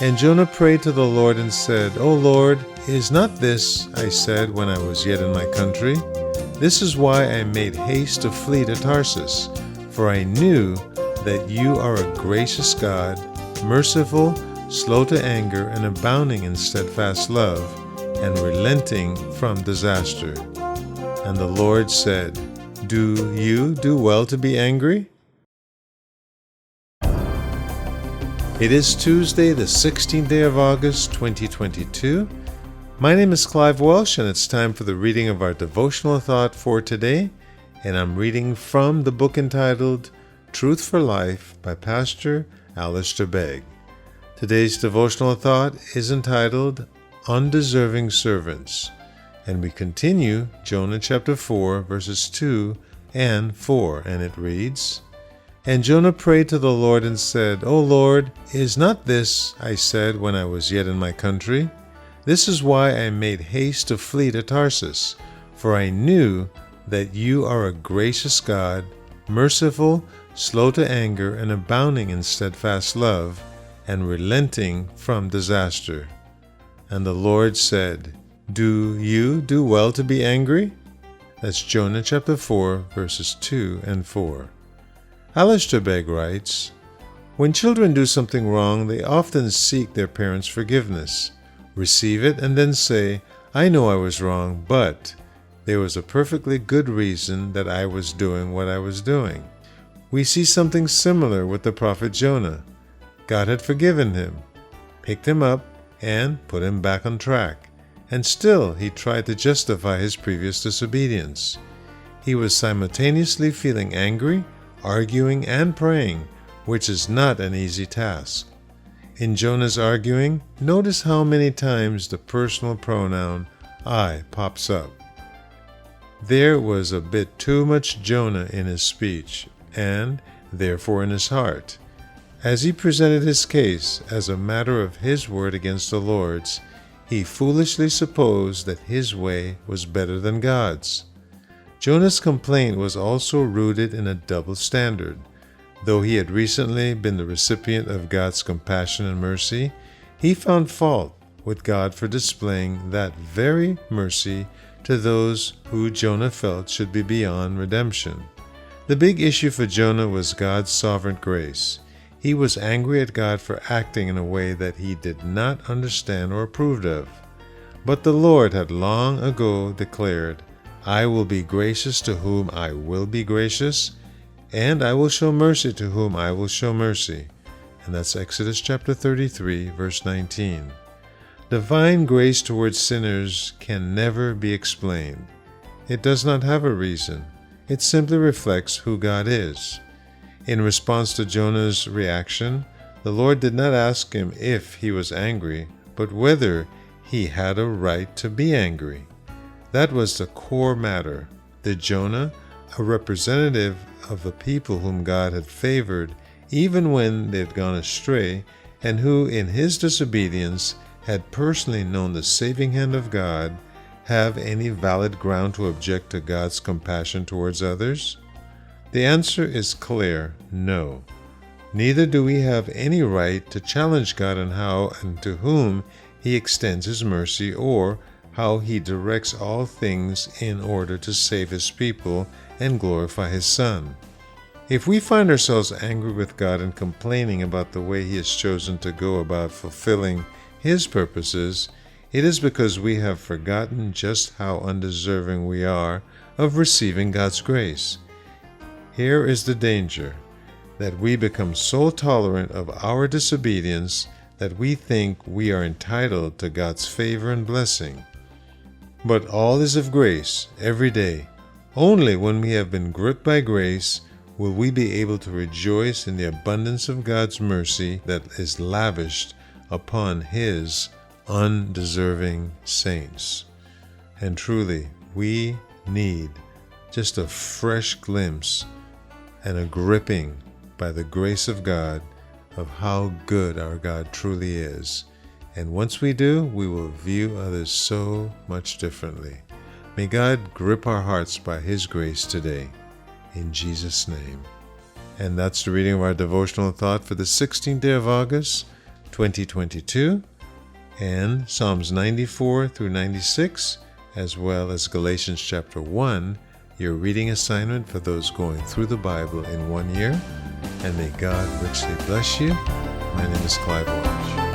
And Jonah prayed to the Lord and said, O Lord, is not this I said when I was yet in my country? This is why I made haste to flee to Tarsus, for I knew that you are a gracious God, merciful, slow to anger, and abounding in steadfast love, and relenting from disaster. And the Lord said, Do you do well to be angry? It is Tuesday, the 16th day of August, 2022. My name is Clive Welsh, and it's time for the reading of our devotional thought for today. And I'm reading from the book entitled Truth for Life by Pastor Alistair Begg. Today's devotional thought is entitled Undeserving Servants. And we continue Jonah chapter 4, verses 2 and 4, and it reads, And Jonah prayed to the Lord and said, O Lord, is not this I said when I was yet in my country? This is why I made haste to flee to Tarsus, for I knew that you are a gracious God, merciful, slow to anger, and abounding in steadfast love, and relenting from disaster. And the Lord said, Do you do well to be angry? That's Jonah chapter 4, verses 2 and 4. Alistair Begg writes, When children do something wrong, they often seek their parents' forgiveness, receive it, and then say, I know I was wrong, but there was a perfectly good reason that I was doing what I was doing. We see something similar with the prophet Jonah. God had forgiven him, picked him up, and put him back on track, and still he tried to justify his previous disobedience. He was simultaneously feeling angry, arguing, and praying, which is not an easy task. In Jonah's arguing, notice how many times the personal pronoun I pops up. There was a bit too much Jonah in his speech, and therefore in his heart. As he presented his case as a matter of his word against the Lord's, he foolishly supposed that his way was better than God's. Jonah's complaint was also rooted in a double standard. Though he had recently been the recipient of God's compassion and mercy, he found fault with God for displaying that very mercy to those who Jonah felt should be beyond redemption. The big issue for Jonah was God's sovereign grace. He was angry at God for acting in a way that he did not understand or approved of. But the Lord had long ago declared, I will be gracious to whom I will be gracious, and I will show mercy to whom I will show mercy. And that's Exodus chapter 33, verse 19. Divine grace towards sinners can never be explained. It does not have a reason. It simply reflects who God is. In response to Jonah's reaction, the Lord did not ask him if he was angry, but whether he had a right to be angry. That was the core matter. Did Jonah, a representative of the people whom God had favored even when they had gone astray, and who in his disobedience had personally known the saving hand of God, have any valid ground to object to God's compassion towards others? The answer is clear, no. Neither do we have any right to challenge God on how and to whom he extends his mercy or how he directs all things in order to save his people and glorify his Son. If we find ourselves angry with God and complaining about the way he has chosen to go about fulfilling his purposes, it is because we have forgotten just how undeserving we are of receiving God's grace. Here is the danger, that we become so tolerant of our disobedience that we think we are entitled to God's favor and blessing. But all is of grace every day. Only when we have been gripped by grace will we be able to rejoice in the abundance of God's mercy that is lavished upon his undeserving saints. And truly, we need just a fresh glimpse and a gripping by the grace of God of how good our God truly is. And once we do, we will view others so much differently. May God grip our hearts by his grace today. In Jesus' name. And that's the reading of our devotional thought for the 16th day of August. 2022, and Psalms 94 through 96, as well as Galatians chapter 1, your reading assignment for those going through the Bible in 1 year. And may God richly bless you. My name is Clive Walsh.